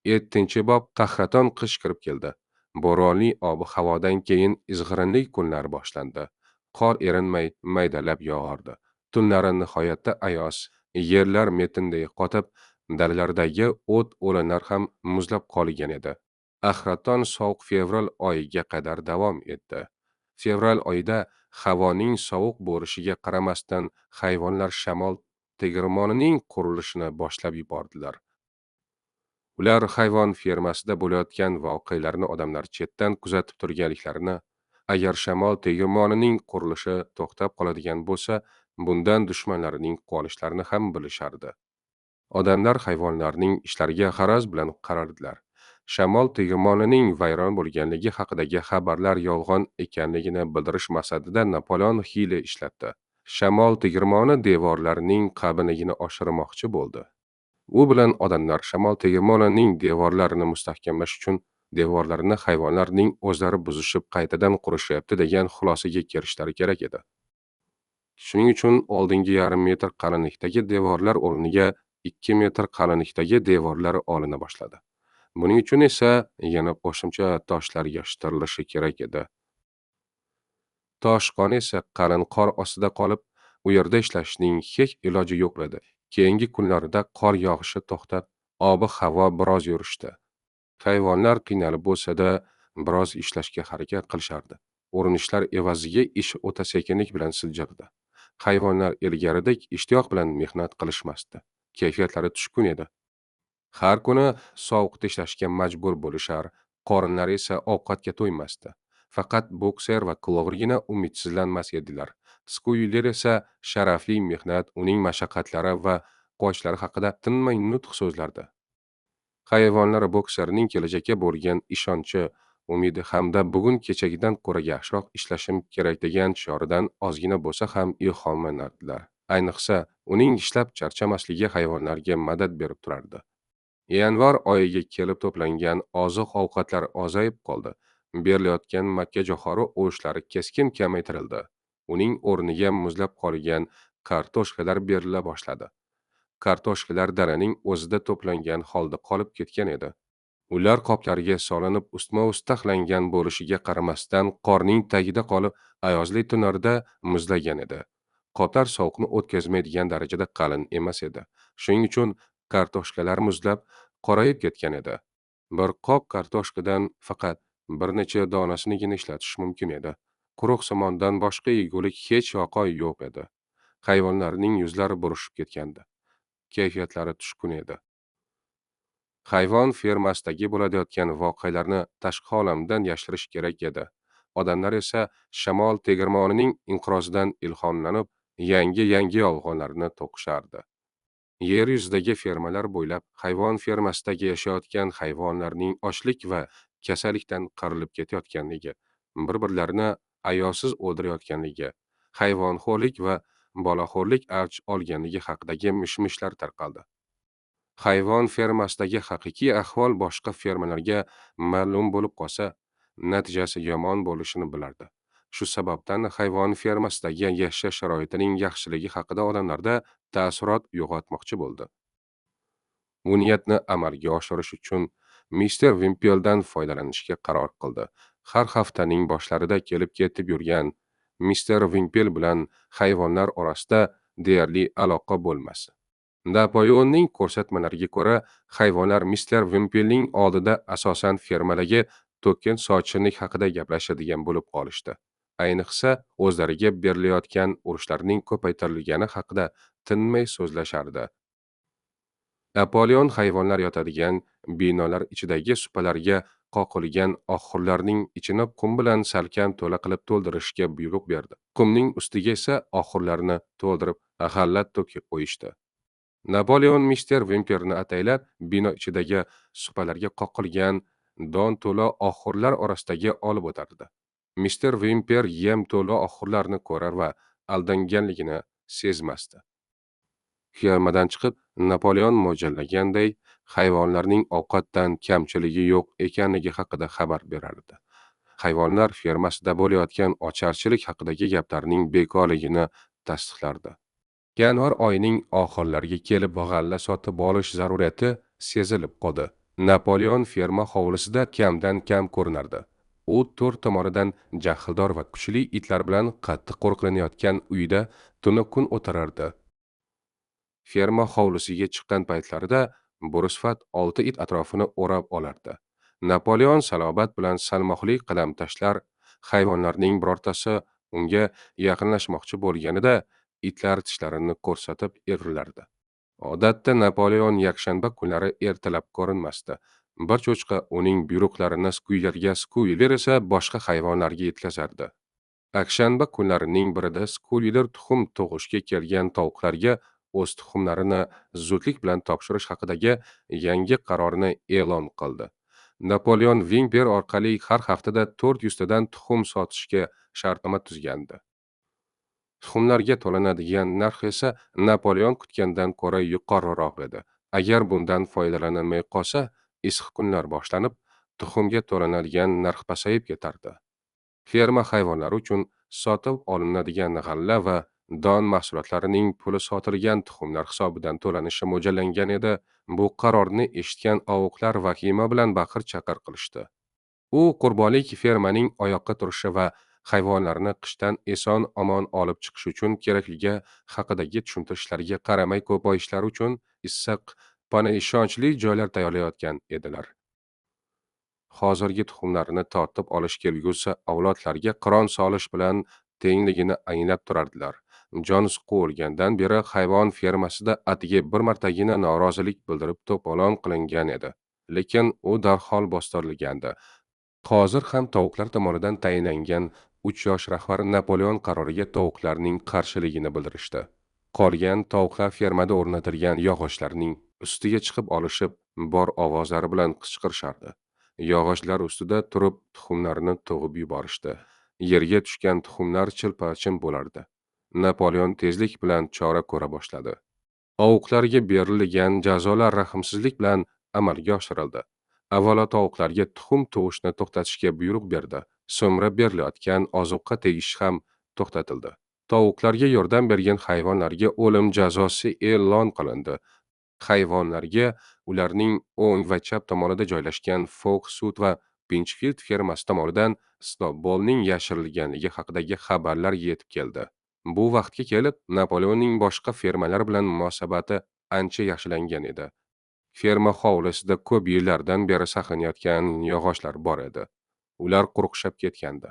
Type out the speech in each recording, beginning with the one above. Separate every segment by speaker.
Speaker 1: 7 bob qahraton qish kirib keldi. Bo'ronli ob-havodan keyin izg'irinli kunlar boshlandi. Qor erinmay maydalab yog'ardi. Tunlari nihoyatda ayoz, yerlar metinday qotib, dalalardagi o't-o'lanlar ham muzlab qolgan edi. Qahraton sovuq fevral oyiga qadar davom etdi. Fevral oyida havoning sovuq bo'lishiga qaramasdan hayvonlar shamol tegirmonining qurilishini boshlab yubordilar. Ular hayvon fermasida bo'layotgan voqealarni odamlar chetdan kuzatib turganliklarini, agar shamol tegirmonining qurilishi to'xtab qoladigan bo'lsa, bundan dushmanlarining quvonishlarini ham bilishardi. Odamlar hayvonlarning ishlariga g'araz bilan qarardilar. Shamol tegirmonining vayron bo'lganligi haqidagi xabarlar yolg'on ekanligini bildirish maqsadida Napoleon hiyla ishlatdi. Shamol tegirmoni devorlarining qabiligini oshirmoqchi bo'ldi. U bilan odamlar shamol tegirmonining devorlarini mustahkamlash uchun devorlarini hayvonlarning o'zlari buzishib qaytadan qurishyapti degan xulosaga kelishlari kerak edi. Shuning uchun oldingi yarim metr qalinlikdagi devorlar o'rniga 2 metr qalinlikdagi devorlar olina boshladi. Buning uchun esa yana qo'shimcha toshlar yig'ishtirilishi kerak edi. Toshqon esa qalin qor ostida qolib, u yerda ishlashning hech iloji yo'q edi. Keyingi kunlarda qor yog'ishi to'xtab, ob-havo biroz yurishdi. Hayvonlar qiynalib bo'lsa-da, biroz ishlashga harakat qilishardi. Urinishlar evaziga ish o'ta sekinlik bilan siljirdi. Hayvonlar ilgaridek ishtiyoq bilan mehnat qilishmasdi. Kayfiyatlari tushkun edi. Har kuni sovuqda ishlashga majbur bo'lishar, qorinlari esa ovqatga to'ymasdi. Faqat bokser va Clovergina umidsizlanmas edilar. Skuyler esa sharafli mehnat, uning mashaqqatlari va quvochlari haqida tinmay nutq so'zlardi. Hayvonlar bokserning kelajakka bo'lgan ishonchi, umidi hamda bugun kechagidan ko'ra yaxshiroq ishlashim kerak degan shioridan ozgina bo'lsa ham ilhomlanardilar. Ayniqsa, uning ishlab charchamasligi hayvonlarga madad berib turardi. Yanvar oyiga kelib to'plangan oziq-ovqatlar ozayib qoldi. Berilayotgan makkajo'xori o'rishlari keskin kamaytirildi. Uning o'rniga muzlab qolgan kartoshkalar berila boshladi. Kartoshkalar daraning o'zida to'plangan holda qolib ketgan edi. Ular qoplarga solinib ustma-ust taxlangan bo'lishiga qaramasdan qorning tagida qolib, ayozli tunlarda muzlagan edi. Qoplar sovuqni o'tkazmaydigan darajada qalin emas edi. Shuning uchun kartoshkalar muzlab, qorayib ketgan edi. Bir qop kartoshkadan faqat bir necha donasinigina ishlatish mumkin edi. Quruq somondan boshqa yegulik hech yoqoy yo'q edi. Hayvonlarning yuzlari burishib ketgandi. Kayfiyatlari tushkun edi. Hayvon fermasidagi bo'layotgan voqealarni tashqi olamdan yashirish kerak edi. Odamlar esa shamol tegirmonining inqirozidan ilhomlanib, yangi yolg'onlarni to'qishardi. Yer yuzidagi fermalar bo'ylab hayvon fermasidagi yashayotgan hayvonlarning ochlik va kasallikdan qirilib ketayotganligi, bir-birlarini ayovsiz o'ldirayotganligi, hayvonxo'rlik va bolaxo'rlik avj olganligi haqidagi mish-mishlar tarqaldi. Hayvon fermasidagi haqiqiy ahvol boshqa fermalarga ma'lum bo'lib qolsa, natijasi yomon bo'lishini bilardi. Shu sababdan hayvon fermasidagi yashash sharoitining yaxshiligi haqida odamlarda taassurot uyg'otmoqchi bo'ldi. Bu niyatni amalga oshirish uchun Mr. Wimpeldan foydalanishga qaror qildi. Har haftaning boshlarida kelib ketib yurgan Mr. Wimpel bilan hayvonlar orasida deyarli aloqa bo'lmas. Napoleonning ko'rsatmalariga ko'ra, hayvonlar Mr. Wimpelning oldida asosan fermadagi to'kin sochinlik haqida gaplashadigan bo'lib qolishdi. Ayniqsa, o'zlariga berilayotgan urushlarning ko'paytirilgani haqida tinmay so'zlashardi. Napoleon hayvonlar yotadigan binolar ichidagi supalarga qoqilgan oxurlarning ichini qum bilan salkam to'la qilib to'ldirishga buyruq berdi. Qumning ustiga esa oxurlarni to'ldirib g'alla to'kib qo'yishdi. Napoleon Mr. Wimperni ataylab bino ichidagi supalarga qoqilgan don to'la oxurlar orasidagi olib o'tardi. Mr. Wimper yem to'la oxurlarni ko'rar va aldanganligini sezmasdi. Fermadan chiqib, Napoleon mo'ljallaganday hayvonlarning ovqatdan kamchiligi yo'q ekanligi haqida xabar berardi. Hayvonlar fermasida bo'layotgan ocharchilik haqidagi gaplarning bekorligini tasdiqlardi. Yanvar oyining oxirlariga kelib g'alla sotib olish zaruriyati sezilib qoldi. Napoleon ferma hovlisida kamdan kam ko'rinardi. U to'rt tomonidan jahldor va kuchli itlar bilan qattiq qo'riqlanayotgan uyda tuni kun o'tirardi. Ferma hovlisiga chiqqan paytlarida Bo'risfat 6 it atrofini o'rab olardi. Napoleon salobat bilan salmoqli qadam tashlar, hayvonlarning birortasi unga yaqinlashmoqchi bo'lganida itlar tishlarini ko'rsatib irilardi. Odatda Napoleon yakshanba kunlari ertalab ko'rinmasdi. Bir cho'chqa uning buyruqlarini skuylerga, skuyler esa boshqa hayvonlarga yetkazardi. Yakshanba kunlarining birida skuyler tuxum tug'ishga kelgan tovuqlarga o'z tuxumlarini zudlik bilan topshirish haqidagi yangi qarorini e'lon qildi. Napoleon Vingber orqali har haftada 400 tadan tuxum sotishga shartnoma tuzgandi. Tuxumlarga to'lanadigan narx esa Napoleon kutgandan ko'ra yuqoriroq edi. Agar bundan foydalanilmay qolsa, issiq kunlar boshlanib, tuxumga to'lanadigan narx pasayib ketardi. Ferma hayvonlari uchun sotib olinadigan g'alla va don mahsulotlarining puli sotilgan tuxumlar hisobidan to'lanishi mo'ljallangan edi. Bu qarorni eshitgan ovuqlar vahima bilan baqir-chaqir qilishdi. U qurbonlik fermaning oyoqqa turishi va hayvonlarni qishdan eson-omon olib chiqish uchun kerakligi haqidagi tushuntirishlarga qaramay ko'payishlari uchun issiq, pana ishonchli joylar tayyorlayotgan edilar. Hozirgi tuxumlarni tortib olish kelgusi avlodlarga qiron solish bilan tengligini anglab turardilar. Jons quvilgandan beri hayvon fermasida atigi bir martagina norozilik bildirib to'polon qilingan edi. Lekin u darhol bostirilgandi. Hozir ham tovuqlar tomonidan tayinlangan 3 yosh rahbar Napoleon qaroriga tovuqlarning qarshiligini bildirishdi. Qolgan tovuqlar fermada o'rnatilgan yog'ochlarning ustiga chiqib olishib, bor ovozlari bilan qichqirishardi. Yog'ochlar ustida turib tuxumlarni tug'ib yuborishdi. Yerga tushgan tuxumlar chilpa-chim bo'lardi. Napoleon tezlik bilan chora ko'ra boshladi. Ovuqlarga berilgan jazolar rahmsizlik bilan amalga oshirildi. Avvalo tovuqlarga tuxum tug'ishni to'xtatishga buyruq berdi. So'ngra berilayotgan ozuqa tegish ham to'xtatildi. Tovuqlarga yordam bergan hayvonlarga o'lim jazosi e'lon qilindi. Hayvonlarga ularning o'ng va chap tomonida joylashgan Fox-Sud va Pinchfield fermasi tomonidan Snowballning yashirilganligi haqidagi xabarlar yetib keldi. Bu vaqtga kelib Napoleonning boshqa fermalar bilan munosabati ancha yaxshilangan edi. Ferma hovlisida ko'p yillardan beri saqlanayotgan yog'ochlar bor edi. Ular quruqshab ketgandi.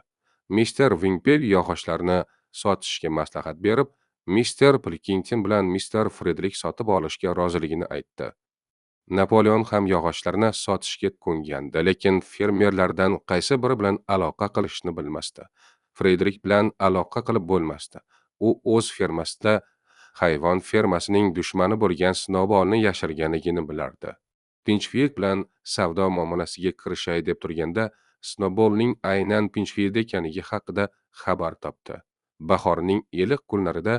Speaker 1: Mister Wingpel yog'ochlarni sotishga maslahat berib, Mister Pilkington bilan Mister Frederick sotib olishga roziligini aytdi. Napoleon ham yog'ochlarni sotishga ko'ngandi, lekin fermerlardan qaysi biri bilan aloqa qilishni bilmasdi. Frederick bilan aloqa qilib bo'lmasdi. U o'z fermasida hayvon fermasining dushmani bo'lgan Snowballni yashirganligini bilardi. Pinchfield bilan savdo muomalasiga kirishay deb turganda, Snowballning aynan Pinchfield ekanligi haqida xabar topdi. Bahorning iliq kunlarida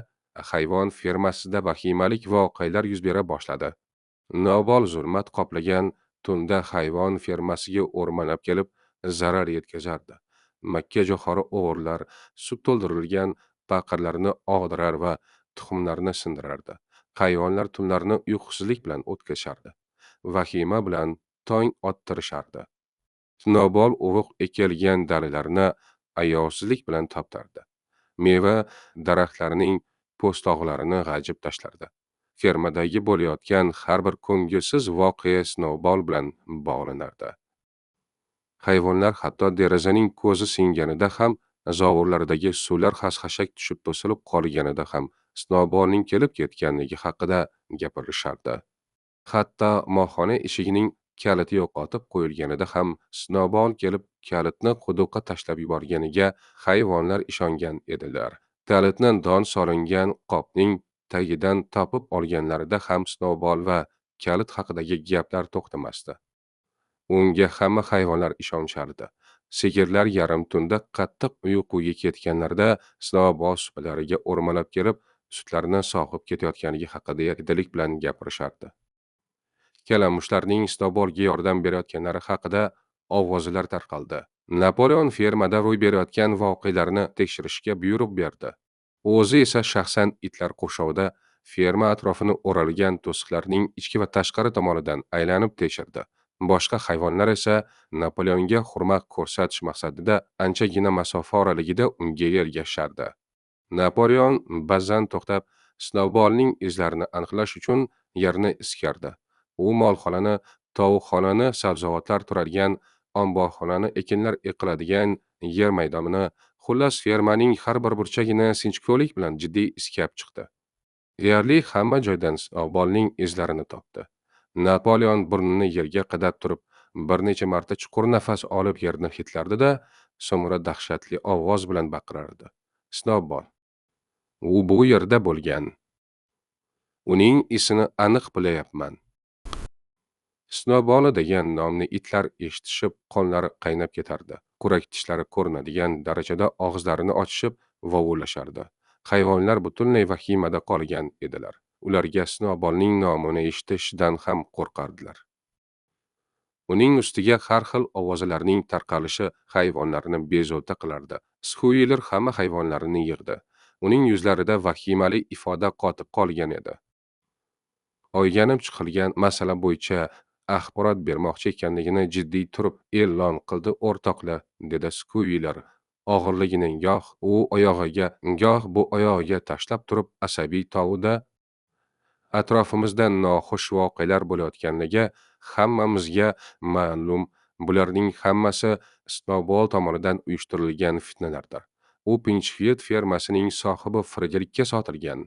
Speaker 1: hayvon fermasida vahimalik voqealar yuz bera boshladi. Snowball zulmat qoplagan tunda hayvon fermasiga o'rmalab kelib zarar yetkazardi. Makka-jo'xori o'g'irlar, suv to'ldirilgan paqirlarni og'dirar va tuxumlarni sindirardi. Hayvonlar tunlarni uyqusizlik bilan o'tkazishardi. Vahima bilan tong ottirishardi. Snowball uvuq ekilgan dalalarni ayovsizlik bilan toptardi. Meva daraxtlarining po'stog'larini g'ajib tashlardi. Fermadagi bo'layotgan har bir ko'ngilsiz voqea Snowball bilan bog'lanardi. Hayvonlar hatto derazaning ko'zi singanida ham, zovurlardagi suvlar xas-xashak tushib to'silib qolganida ham Snowballning kelib ketganligi haqida gapirishardi. Hatto mohona eshigining kaliti yo'qotib qo'yilganida ham Snowball kelib kalitni quduqqa tashlab yuborganiga hayvonlar ishongan edilar. Kalitni don solingan qopning tagidan topib olganlarida ham Snowball va kalit haqidagi gaplar to'xtamasdi. Unga hamma hayvonlar ishonchardi. Sigirlar yarim tunda qattiq uyquga ketganlarida Snowball supalariga o'rmalab kelib, sutlarini sog'ib ketayotganligi haqida yakdilik bilan gapirishardi. Kalamushlarning Snowballga yordam berayotganlari haqida ovozlar tarqaldi. Napoleon fermada ro'y berayotgan voqealarni tekshirishga buyruq berdi. O'zi esa shaxsan itlar qurshovida ferma atrofini o'ralgan to'siqlarning ichki va tashqari tomonidan aylanib tekshirdi. Boshqa hayvonlar esa Napoleonga hurmat ko'rsatish maqsadida anchagina masofa oraligida unga ergashardi. Napoleon ba'zan to'xtab, Snowballning izlarini aniqlash uchun yerni iskardi. U molxonani, tovuqxonani, sabzavotlar turadigan omborxonani, ekinlar ekiladigan yer maydonini, xullas fermaning har bir burchagini sinchkovlik bilan jiddiy iskab chiqdi. Deyarli hamma joydan Snowballning izlarini topdi. Napoleon burnini yerga qadab turib, bir necha marta chuqur nafas olib yerni hidlardi-da, so'ngra dahshatli ovoz bilan baqirardi. Snowball. U bu yerda bo'lgan. Uning isini aniq bilayapman. Snowball degan nomni itlar eshitishib qonlari qaynab ketardi. Kurak tishlari ko'rinadigan darajada og'izlarini ochishib vovullashardi. Hayvonlar butunlay vahimada qolgan edilar. Ularga Snowballning nomini eshitishdan ham qo'rqardilar. Uning ustiga har xil ovozlarning tarqalishi hayvonlarni bezovta qilardi. Squealer hamma hayvonlarni yig'di. Uning yuzlarida vahimali ifoda qotib qolgan edi. O'rganib chiqilgan masala bo'yicha axborot bermoqchi ekanligini jiddiy turib e'lon qildi o'rtoqlar, dedi Squealer. Og'irligini goh u oyog'iga, goh bu oyog'iga tashlab turib asabiy tovuda atrofimizda noxush voqealar bo'layotganligi hammamizga ma'lum. Bularning hammasi Snowball tomonidan uyushtirilgan fitnalardir. U Pinchfield fermasining sohibi Frederikka sotilgan.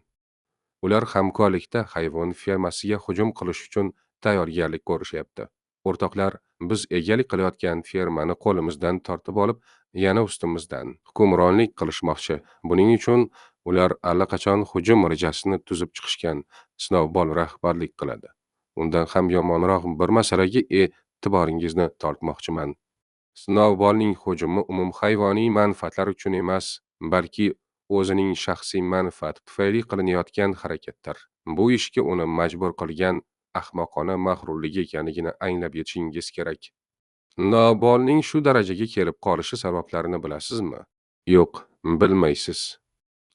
Speaker 1: Ular hamkorlikda hayvon fermasiga hujum qilish uchun tayyorgarlik ko'rishyapti. O'rtoqlar, biz egalik qilayotgan fermani qo'limizdan tortib olib, yana ustimizdan hukmronlik qilishmoqchi. Buning uchun ular allaqachon hujum rejasini tuzib chiqishgan. Snowball rahbarlik qiladi. Undan ham yomonroq bir masalaga e'tiboringizni tortmoqchiman. Snowballning hujumi umumhayvoniy manfaatlar uchun emas, balki o'zining shaxsiy manfaati tufayli qilinayotgan harakatdir. Bu ishga uni majbur qilgan ahmoqona mag'rurligi ekanligini anglab yetishingiz kerak. Snowballning shu darajaga kelib qolishi sabablarini bilasizmi? Yo'q, bilmaysiz.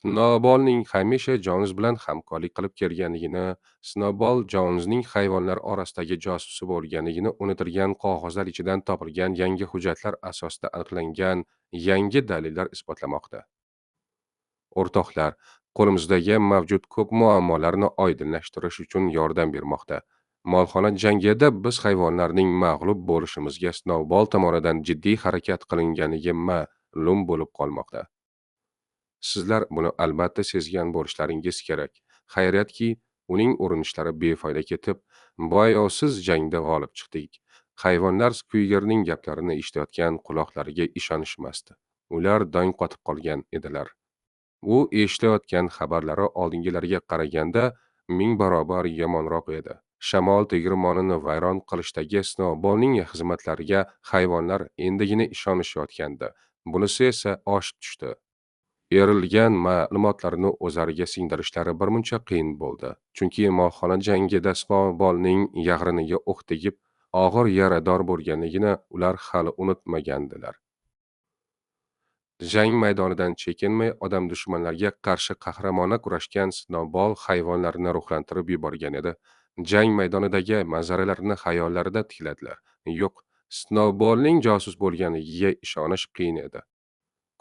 Speaker 1: Snowballning hamisha Jones bilan hamkorlik qilib kelganligini, Snowball Jonesning hayvonlar orasidagi josusi bo'lganligini unutilgan qog'ozlar ichidan topilgan yangi hujjatlar asosida aniqlangan yangi dalillar isbotlamoqda. O'rtoqlar, qo'limizdagi mavjud ko'p muammolarni oydinlashtirish uchun yordam bermoqda. Molxona jangida biz hayvonlarning mag'lub bo'lishimizga Snowball tomonidan jiddiy harakat qilinganligi ma'lum bo'lib qolmoqda. Sizlar buni albatta sezgan bo'lishlaringiz kerak. Xayriyatki, uning urinishlari befoyda ketib, boyovsiz jangda g'olib chiqdik. Hayvonlar Squealerning gaplarini eshitayotgan quloqlariga ishonishmasdi. Ular dong qotib qolgan edilar. U eshitayotgan xabarlari oldingilariga qaraganda 1000 barobar yomonroq edi. Shamol tegirmonini vayron qilishdagi Snowballning xizmatlariga hayvonlar endigina ishonishayotgandi. Bunisi esa oshib tushdi. Berilgan ma'lumotlarni o'zlariga singdirishlari birmuncha qiyin bo'ldi. Chunki molxona jangida Snowballning yag'riniga o'q tegib, og'ir yarador bo'lganligini ular hali unutmagandilar. Jang maydonidan chekinmay odam dushmanlarga qarshi qahramona kurashgan Snowball hayvonlarni ruhlantirib yuborgan edi. Jang maydonidagi manzaralarni xayollarida tikladilar. Yo'q, Snowballning josus bo'lganligiga ishonish qiyin edi.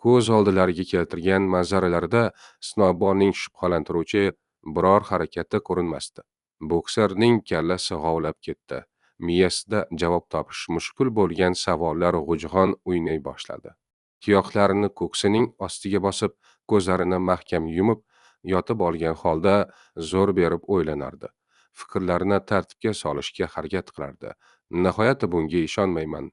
Speaker 1: Ko'z oldilariga keltirgan manzaralarda Snowballning shubhalantiruvchi biror harakati ko'rinmasdi. Bokserning kallasi g'ovlab ketdi. Miyasida javob topish mushkul bo'lgan savollar g'ujg'on o'ynay boshladi. Tuyoqlarini ko'ksining ostiga bosib, ko'zlarini mahkam yumib, yotib olgan holda zo'r berib o'ylanardi. Fikrlarini tartibga solishga harakat qilardi. Nihoyat bunga ishonmayman.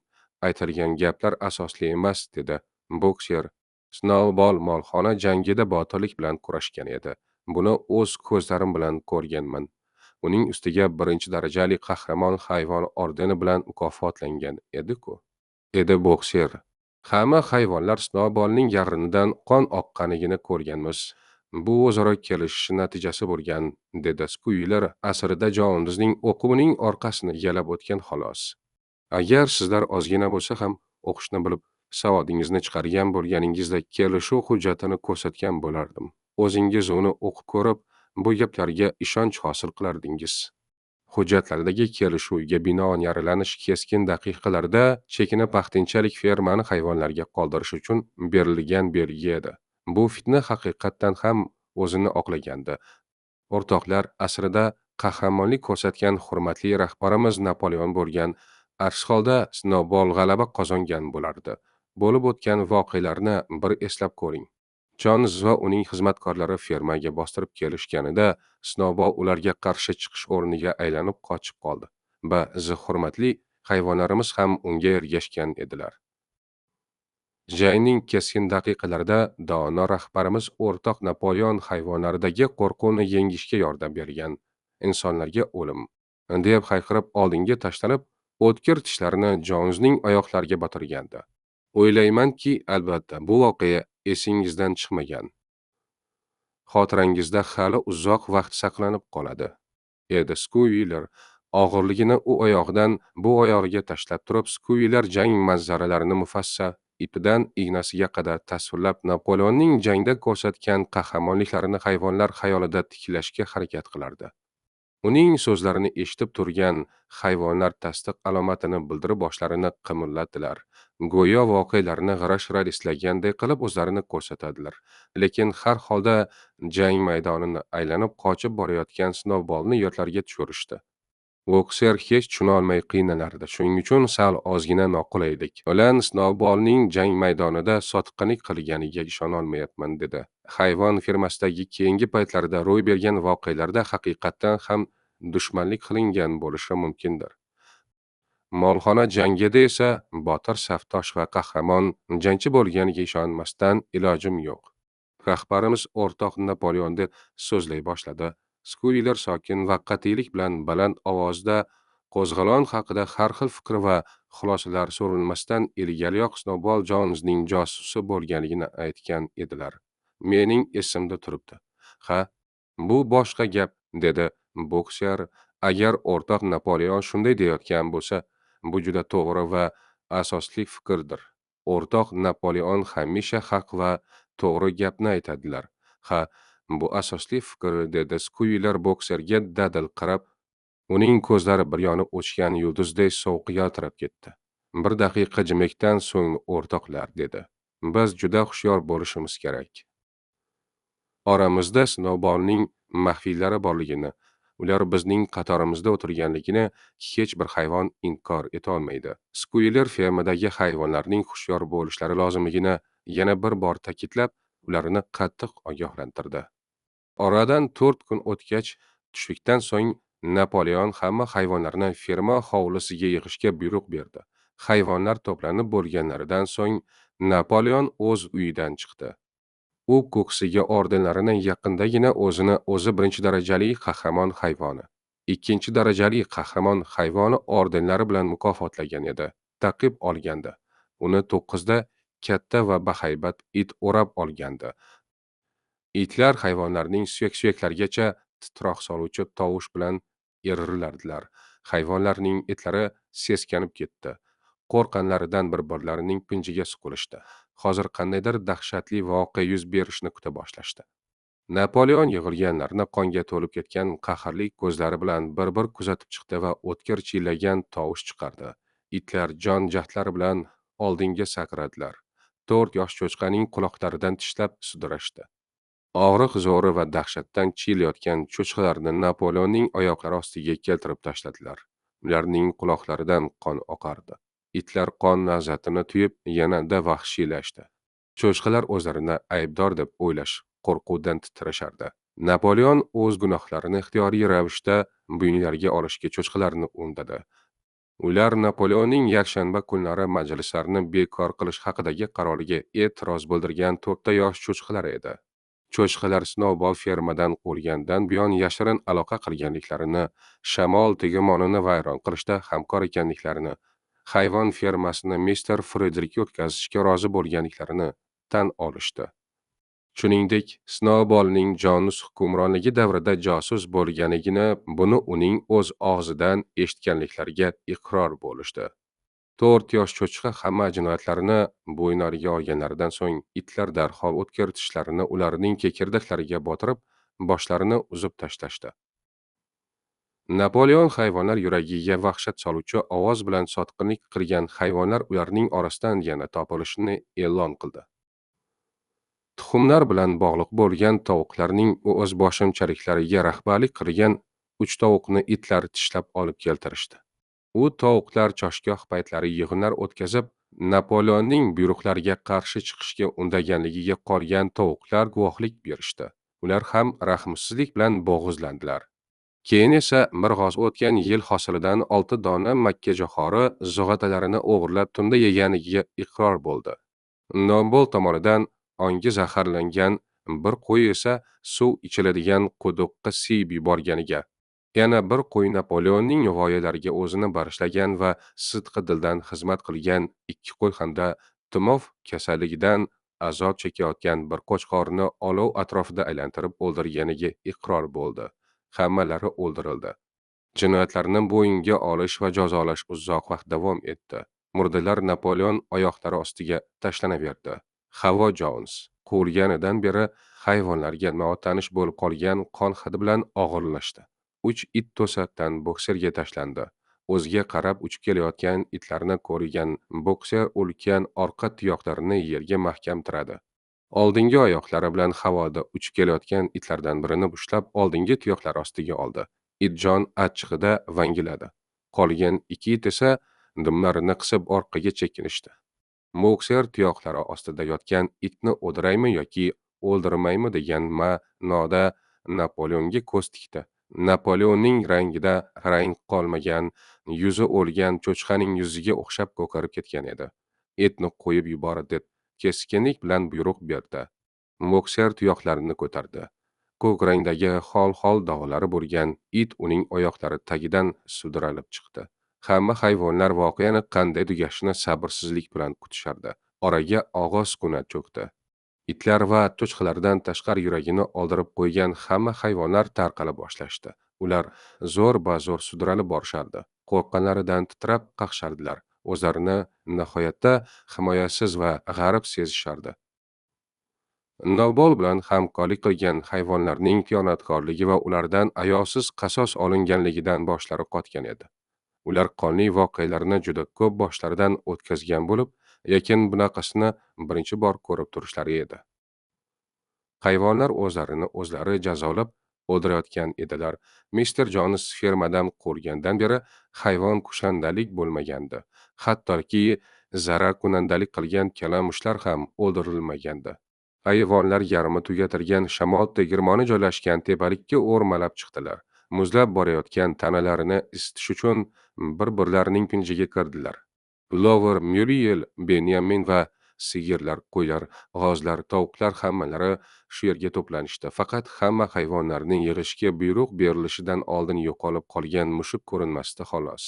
Speaker 1: Aytilgan gaplar asosli emas, dedi bokser. Snowball molxona jangida botirlik bilan kurashgan edi. Buni o'z ko'zlarim bilan ko'rganman. Uning ustiga birinchi darajali qahramon hayvon ordeni bilan mukofotlangan edi-ku. Dedi bokser. Hamma hayvonlar Snowballning yag'rinidan qon oqqanligini ko'rganmiz. Bu o'zaro kelishish natijasi bo'lgan, dedi Squealer. Asrida Jonesning o'quvining orqasini yalab o'tgan xolos. Agar sizlar ozgina bo'lsa ham o'qishni bilib, savodingizni chiqargan bo'lganingizda kelishuv hujjatini ko'rsatgan bo'lardim. O'zingiz uni o'qib ko'rib, bu gaplarga ishonch hosil qilardingiz. Hujjatlardagi kelishuvga binoan yaralanish keskin daqiqalarda chekinib vaqtinchalik fermani hayvonlarga qoldirish uchun berilgan belgi edi. Bu fitna haqiqatdan ham o'zini oqlagandi. O'rtoqlar, asrida qahramonlik ko'rsatgan hurmatli rahbarimiz Napoleon bo'lgan, aks holda Snowball g'alaba qozongan bo'lardi. Bo'lib o'tgan voqealarni bir eslab ko'ring. Jons va uning xizmatkorlari fermaga bostirib kelishganida Snowball ularga qarshi chiqish o'rniga aylanib qochib qoldi va hurmatli hayvonlarimiz ham unga ergashgan edilar. Jangning keskin daqiqalarida dono rahbarimiz o'rtoq Napoleon hayvonlardagi qo'rquvni yengishga yordam bergan. Insonlarga o'lim, deb hayqirib oldinga tashlanib, o'tkir tishlarini Jonsning oyoqlariga botirgandi. O'ylaymanki, albatta bu voqea esingizdan chiqmagan. Xotirangizda hali uzoq vaqt saqlanib qoladi. Edi Skuyler og'irligini u oyog'idan bu oyog'iga tashlab turib, Skuyler jang manzaralarini mufassal ipidan ignasiga qadar tasvirlab, Napoleonning jangda ko'rsatgan qahramonliklarini hayvonlar xayolida tiklashga harakat qilardi. Uning so'zlarini eshitib turgan hayvonlar tasdiq alomatini bildirib boshlarini qimirlatdilar. Go'yo voqealarni g'ira-shira eslaganday qilib o'zlarini ko'rsatadilar. Lekin har holda jang maydonini aylanib qochib borayotgan Snowballni yotlariga tushirishdi. Boxer hech tushunolmay qiynalardi. Shuning uchun sal ozgina noqulaylik bilan Snowballning jang maydonida sotqinlik qilganiga ishonolmayapman dedi. Hayvon fermasidagi keyingi paytlarda ro'y bergan voqealarda haqiqatdan ham dushmanlik qilingan bo'lishi mumkindir. Molxona jangida esa Botir Saftosh va qahramon jangchi bo'lganiga ishonmasdan ilojim yo'q. Rahbarimiz o'rtoq Napoleon deb so'zlay boshladi. Skuyler sokin va qat'iylik bilan baland ovozda qo'zg'olon haqida har xil fikr va xulosalar so'rilmasdan ilgariyoq Snowball Jonsning josusi bo'lganligini aytgan edilar. Mening esimda turibdi. Ha, bu boshqa gap, dedi Boxer. Agar o'rtoq Napoleon shunday deyotgan bo'lsa, bu juda to'g'ri va asosli fikrdir. O'rtoq Napoleon hamisha haq va to'g'ri gapni aytadilar. Ha, bu asosli fikr, dedi Skuyler Boxerga dadil qarab. Uning ko'zlari bir yonib o'chgan yulduzday sovuq yaltirab ketdi. Bir daqiqa jimlikdan so'ng o'rtoqlar, dedi. Biz juda hushyor bo'lishimiz kerak. Oramizda Snowballning maxfiylari borligini, ular bizning qatorimizda o'tirganligini hech bir hayvon inkor etolmaydi. Skuyler fermadagi hayvonlarning hushyor bo'lishlari lozimligini yana bir bor ta'kidlab, ularni qattiq ogohlantirdi. Oradan 4 kun o'tgach, tushlikdan so'ng Napoleon hamma hayvonlarni ferma hovlisiga yig'ishga buyruq berdi. Hayvonlar to'planib bo'lganlaridan so'ng Napoleon o'z uyidan chiqdi. U ko'ksiga ordenlarini yaqindagina o'zi birinchi darajali qahramon hayvoni, ikkinchi darajali qahramon hayvoni ordenlari bilan mukofotlagan edi. Taqib olgandi. Uni 9 da katta va bahaybat it o'rab olgandi. Itlar hayvonlarning suyak-suyaklarigacha titroq soluvchi tovush bilan erirlardilar. Hayvonlarning itlari seskanib ketdi. Qo'rqqanlaridan bir-birlarining pinjiga suqilishdi. Hozir qandaydir dahshatli voqea yuz berishni kuta boshlashdi. Napoleon yig'ilganlarni qonga to'lib ketgan qahrli ko'zlari bilan bir-bir kuzatib chiqdi va o'tkir chiylagan tovush chiqardi. Itlar jon jahdlari bilan oldinga sakradilar. 4 yosh cho'chqaning quloqlaridan tishlab sudrashdi. Og'riq zo'ri va dahshatdan chiylayotgan cho'chqalarni Napoleonning oyoqlari ostiga keltirib tashladilar. Ularning quloqlaridan qon oqardi. Itlar qon lazzatini tuyib, yanada vahshiylashdi. Cho'chqalar o'zlarini aybdor deb o'ylash qo'rquvdan titrashardi. Napoleon o'z gunohlarini ixtiyoriy ravishda bo'ynlariga olishga cho'chqalarni undadi. Ular Napoleonning yakshanba kunlari majlislarini bekor qilish haqidagi qaroriga e'tiroz bildirgan 4 ta yosh cho'chqalar edi. Cho'chqalar Snowball fermadan quvgandan buyon yashirin aloqa qilganliklarini, shamol tegemonini vayron qilishda hamkor ekanliklarini, hayvon fermasini Mr. Frederick o'tkazishga rozi bo'lganliklarini tan olishdi. Shuningdek, Snowballning Jons hukmronligi davrida josus bo'lganligini, buni uning o'z og'zidan eshitganliklariga iqror bo'lishdi. 4 yosh cho'chqa hamma jinoyatlarini bo'ynlariga olganlaridan so'ng itlar darhol o'tkir tishlarini ularning kekirdaklariga botirib, boshlarini uzib tashlashdi. Napoleon hayvonlar yuragiga vahshat soluvchi ovoz bilan sotqinlik qilgan hayvonlar ularning orasidan yana topilishini e'lon qildi. Tuxumlar bilan bog'liq bo'lgan tovuqlarning o'zboshimchaliklariga rahbarlik qilgan 3 tovuqni itlar tishlab olib keltirishdi. U tovuqlar choshgoh paytlari yig'inlar o'tkazib, Napoleonning buyruqlariga qarshi chiqishga undaganligiga qolgan tovuqlar guvohlik berishdi. Ular ham rahmsizlik bilan bo'g'izlandilar. Keyin esa bir g'oz o'tgan yil hosilidan 6 dona makkajo'xori zog'atalarini o'g'irlab tunda yeganiga iqror bo'ldi. Nombol tomonidan ongi zaharlangan bir qo'y esa suv ichiladigan quduqqa siyib yuborganiga, yana bir qo'y Napoleonning g'oyalariga o'zini bag'ishlagan va sidqi dildan xizmat qilgan 2 qo'y hamda tumov kasalligidan azob chekayotgan bir qo'chqorni olov atrofida aylantirib o'ldirganiga iqror bo'ldi. Hammalari o'ldirildi. Jinoyatlarni bo'yinga olish va jazolash uzoq vaqt davom etdi. Murdalar Napoleon oyoqlari ostiga tashlanaverdi. Havo Jones quvilganidan beri hayvonlarga notanish bo'lib qolgan qon hidi bilan og'irlashdi. 3 it to'satdan bokserga tashlandi. O'ziga qarab uchib kelayotgan itlarni ko'rgan bokser ulkan orqa tuyoqlarini yerga mahkam tiradi. Oldingi oyoqlari bilan havoda uchib kelayotgan itlardan birini ushlab, oldingi tuyoqlar ostiga oldi. Itjon achchig'ida vangiladi. Qolgan 2 it esa dumlarini qisib orqaga chekinishdi. Bokser tuyoqlari ostida yotgan itni o'diraymi yoki o'ldirmaymi degan ma'noda Napoleonga ko'z tikdi. Napoleonning rangida rang qolmagan, yuzi o'lgan cho'chqaning yuziga o'xshab ko'karib ketgan edi. Itni qo'yib yubor deb keskinlik bilan buyruq berdi. Bokser tuyoqlarini ko'tardi. Ko'k rangdagi hol-hol dog'lari bo'lgan it uning oyoqlari tagidan sudralib chiqdi. Hamma hayvonlar voqeani qanday tugashini sabrsizlik bilan kutishardi. Oraga og'iz sukunat cho'kdi. Itlar va cho'chqalardan tashqari yuragini oldirib qo'ygan hamma hayvonlar tarqala boshlashdi. Ular zo'r-bazo'r sudralib borishardi. Qo'rqqanlaridan titrab qaqshardilar. O'zlarini nihoyatda himoyasiz va g'arib sezishardi. Nobol bilan hamkorlik qilgan hayvonlarning xiyonatkorligi va ulardan ayovsiz qasos olinganligidan boshlari qotgan edi. Ular qonli voqealarni juda ko'p boshlaridan o'tkazgan bo'lib, lekin bunaqasini birinchi bor ko'rib turishlari edi. Hayvonlar o'zlarini o'zlari jazolab o'ldirayotgan edilar. Mister Jones fermadan qurgandan beri hayvon kushandalik bo'lmagandi. Hattoki zarar kunandalik qilgan kalamushlar ham o'ldirilmagandi. Hayvonlar yarmi tugatilgan shamol tegirmoni joylashgan tepalikka o'rmalab chiqdilar. Muzlab borayotgan tanalarini isitish uchun bir-birlarining pinjiga kirdilar. Lover, Muriel, Benyamin va sigirlar, qo'ylar, g'ozlar, tovuqlar hammalari shu yerga to'planishdi. Faqat hamma hayvonlarning yig'ishga buyruq berilishidan oldin yo'qolib qolgan mushuk ko'rinmasdi xolos.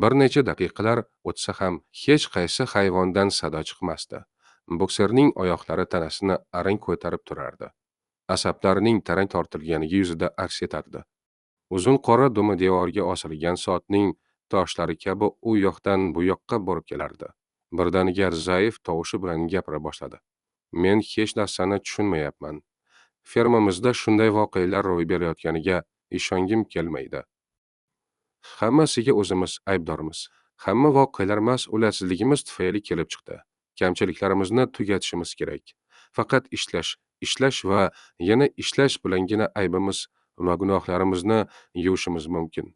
Speaker 1: Bir necha daqiqalar o'tsa ham hech qaysi hayvondan sado chiqmasdi. Bokserning oyoqlari tanasini arang ko'tarib turardi. Asablarining tarang tortilganligi yuzida aks etardi. Uzun qora dumi devorga osilgan soatning toshlari kabi u yoqdan bu yoqqa borib kelardi. Birdaniga zaif tovushi bilan gapira boshladi. Men hech narsani tushunmayapman. Fermamizda shunday voqealar ro'y berayotganiga ishongim kelmaydi. Hammasiga o'zimiz aybdormiz. Hamma voqealar mas'uliyatsizligimiz tufayli kelib chiqdi. Kamchiliklarimizni tugatishimiz kerak. Faqat ishlash va yana ishlash bilangina aybimiz va gunohlarimizni yuvishimiz mumkin.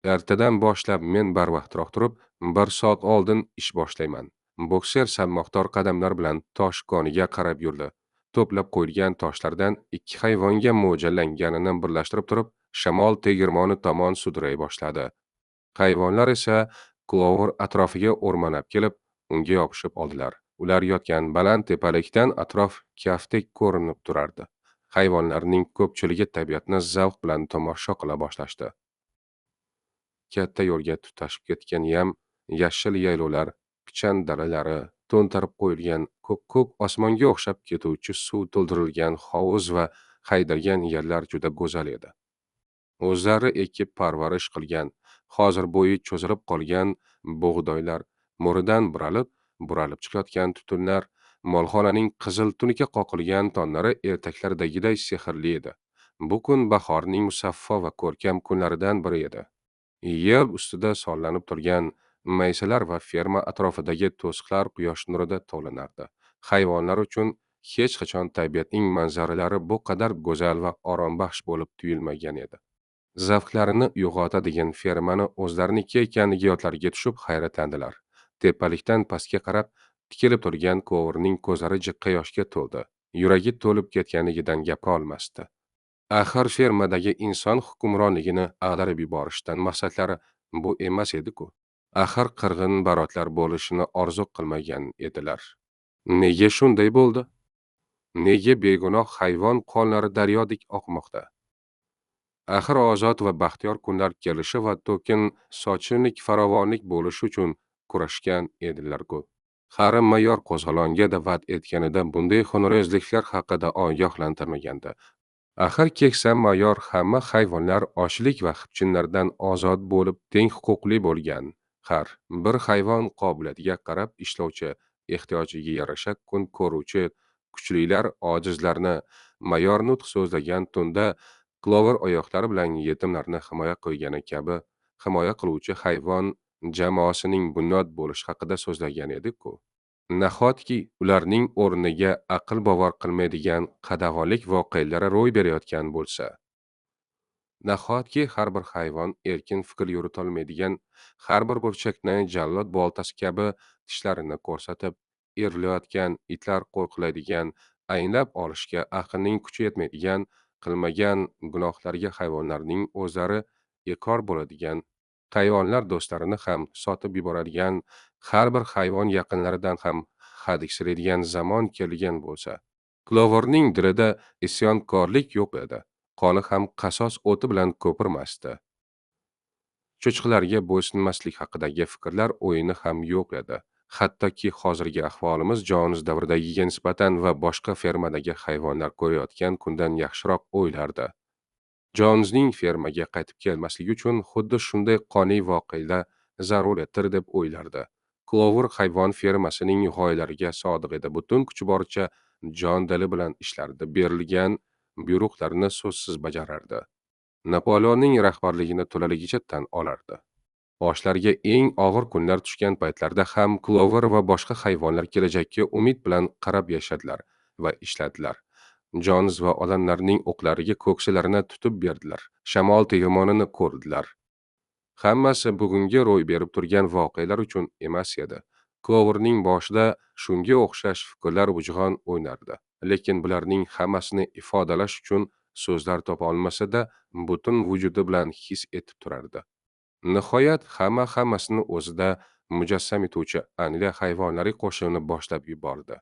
Speaker 1: Ertadan boshlab men barvaqtroq turib, 1 soat oldin ish boshlayman. Bokser salmoqdor qadamlar bilan tosh koniga qarab yurdi. To'plab qo'yilgan toshlardan 2 hayvonga mo'ljallanganini birlashtirib turib, shamol tegirmoni tomon sudray boshladi. Hayvonlar esa Clover atrofiga o'rmanab kelib, unga yopishib oldilar. Ular yotgan baland tepalikdan atrof kaftdek ko'rinib turardi. Hayvonlarning ko'pchiligi tabiatni zavq bilan tomosha qila boshlashdi. Katta yo'lga tutashib ketgan yashil yaylovlar, pichan dalalari, to'ntarib qo'yilgan ko'k osmonga o'xshab ketuvchi suv to'ldirilgan hovuz va haydalgan yerlar juda go'zal edi. O'zlari ekib parvarish qilgan, hozir bo'yi cho'zilib qolgan bug'doylar, mo'ridan buralib chiqayotgan tutunlar, molxonaning qizil tunuka qoqilgan tonlari ertaklardagiday sehrli edi. Bu kun bahorning musaffo va ko'rkam kunlaridan biri edi. Yer ustida sollanib turgan maysalar va ferma atrofidagi to'siqlar quyosh nurida tovlanardi. Hayvonlar uchun hech qachon tabiatning manzaralari bu qadar go'zal va orombaxsh bo'lib tuyulmagan edi. Zavqlarini uyg'otadigan fermani o'zlariniki ekaniga yotlariga tushib hayratlandilar. Tepalikdan pastga qarab tikilib turgan Ko'virning ko'zlari jiqqa yoshga to'ldi. Yuragi to'lib ketganidan gapira olmasdi. Axir fermadagi inson hukmronligini ag'darib yuborishdan maqsadlari bu emas edi-ku. Axir qirg'in barotlar bo'lishini orzu qilmagan edilar. Nega shunday bo'ldi? Nega begunoh hayvon qonlari daryodek oqmoqda? Axir ozod va baxtiyor kunlar kelishi va to'kin sochinlik farovonlik bo'lishi uchun kurashgan edilar-ku. Qari mayor qo'zg'olonga da'vat etganida bunday xunrezliklar haqida ogohlantirmagandi. Axir keksa mayor hamma hayvonlar ochlik va xipchinlardan ozod bo'lib teng huquqli bo'lgan. Har bir hayvon qobiliyatiga qarab ishlovchi, ehtiyojiga yarasha kun ko'ruvchi kuchlilar ojizlarni mayor nutq so'zlagan tunda Clover oyoqlari bilan yetimlarni himoya qilgani kabi himoya qiluvchi hayvon jamoasining bunyod bo'lishi haqida so'zlagan edi-ku. Nahotki ularning o'rniga aql bovar qilmaydigan qadag'onlik voqealari ro'y berayotgan bo'lsa, nahotki har bir hayvon erkin fikr yuritolmaydigan, har bir burchakni jallod boltasi kabi tishlarini ko'rsatib, irilayotgan itlar qo'rqilaydigan, anglab olishga aqlning kuchi yetmaydigan, qilmagan gunohlarga hayvonlarning o'zlari iqror bo'ladigan, hayvonlar do'stlarini ham sotib yuboradigan, har bir hayvon yaqinlaridan ham hadiksiraydigan zamon kelgan bo'lsa, Cloverning dilida isyonkorlik yo'q edi. Qoni ham qasos o'ti bilan ko'pirmasdi. Cho'chqalarga bo'ysunmaslik haqidagi fikrlar o'yini ham yo'q edi. Hattoki hozirgi ahvolimiz Jons davridagiga nisbatan va boshqa fermadagi hayvonlar ko'rayotgan kundan yaxshiroq o'ylardi. Jonsning fermaga qaytib kelmasligi uchun xuddi shunday qonli voqealar zaruriyatdir deb o'ylardi. Clover hayvon fermasining g'oyalariga sodiq edi. Butun kuchi boricha jon dili bilan ishlardi. Berilgan buyruqlarni so'zsiz bajarardi. Napoleonning rahbarligini to'laligicha tan olardi. Boshlariga eng og'ir kunlar tushgan paytlarda ham Clover va boshqa hayvonlar kelajakka umid bilan qarab yashadilar va ishladilar. Jons va odamlarning o'qlariga ko'ksilarini tutib berdilar. Shamol tegirmonini ko'rdilar. Hammasi bugungi ro'y berib turgan voqealar uchun emas edi. Cloverning boshida shunga o'xshash fikrlar bujg'on o'ynardi. Lekin bularning hammasini ifodalash uchun so'zlar topa olmasa-da, butun vujudi bilan his etib turardi. Nihoyat hammasini o'zida mujassam etuvchi Angliya hayvonlari qo'shig'ini boshlab yubordi.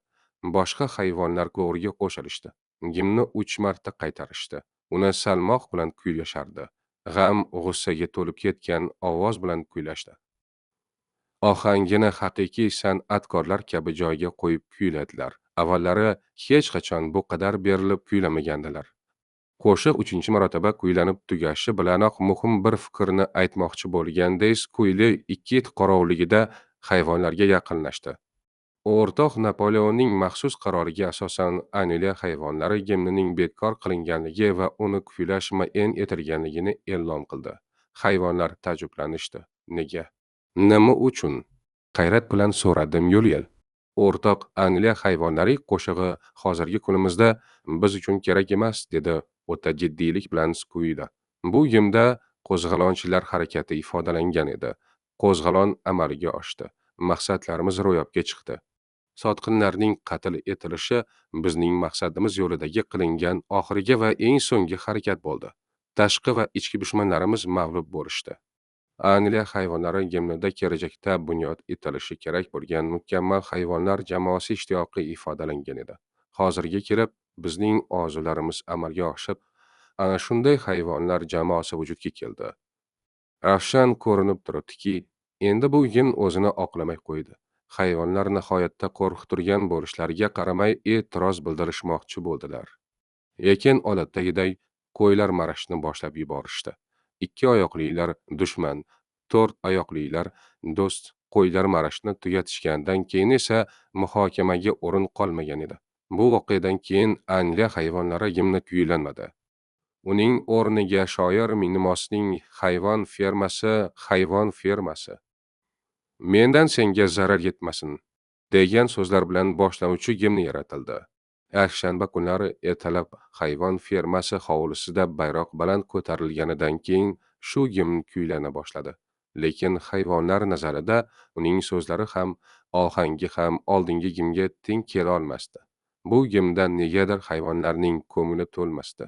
Speaker 1: Boshqa hayvonlar Cloverga qo'shilishdi. Gimni 3 marta qaytarishdi. Uni salmoq bilan kuylashardi. G'am, g'ussaga to'lib ketgan ovoz bilan kuylashdi. Ohangini haqiqiy san'atkorlar kabi joyiga qo'yib kuyladilar. Avvallari hech qachon bu qadar berilib kuylamagandilar. Qo'shiq 3-marotaba kuylanib tugashi bilanoq muhim bir fikrni aytmoqchi bo'lganday kuyli 2 it qorovulligida hayvonlarga yaqinlashdi. O'rtoq Napoleonning maxsus qaroriga asosan Angliya hayvonlari gimnining bekor qilinganligi va uni kuylash ma'in etilganligini e'lon qildi. Hayvonlar taajjublanishdi. Nega? Nima uchun? Hayrat bilan so'radim Yuliel. O'rtoq Angliya hayvonlari qo'shig'i hozirgi kunimizda biz uchun kerak emas, dedi o'ta jiddiylik bilan kuydi. Bu gimda qo'zg'alonchilar harakati ifodalangan edi. Qo'zg'alon amalga oshdi. Maqsadlarimiz ro'yobga chiqdi. Sotqinlarning qatl etilishi bizning maqsadimiz yo'lidagi qilingan oxirgi va eng so'nggi harakat bo'ldi. Tashqi va ichki dushmanlarimiz mag'lub bo'lishdi. Angliya hayvonlari gimnida kelajakda bunyod etilishi kerak bo'lgan mukammal hayvonlar jamoasi ishtiyoqi ifodalangan edi. Hozirga kelib bizning orzularimiz amalga oshib, ana shunday hayvonlar jamoasi vujudga keldi. Ravshan ko'rinib turibdiki, endi bu gimn o'zini oqlamay qo'ydi. Hayvonlar nihoyatda qo'rqtirgan bo'lishlariga qaramay e'tiroz bildirishmoqchi bo'ldilar. Lekin odatdagiday qo'ylar marashni boshlab yuborishdi. 2 oyoqlilar dushman, 4 oyoqlilar do'st qo'ylar marashni tugatishgandan keyin esa muhokamaga o'rin qolmagan edi. Bu voqeadan keyin Angliya hayvonlari gimni kuylanmadi. Uning o'rniga shoir Minimosning hayvon fermasi. Mendan senga zarar yetmasin, degan so'zlar bilan boshlanuvchi gimn yaratildi. Yakshanba kunlari ertalab hayvon fermasi hovlisida bayroq baland ko'tarilganidan keyin shu gimn kuylana boshladi. Lekin hayvonlar nazarida uning so'zlari ham, ohangi ham oldingi gimnga teng kela olmasdi. Bu gimndan negadir hayvonlarning ko'ngli to'lmasdi.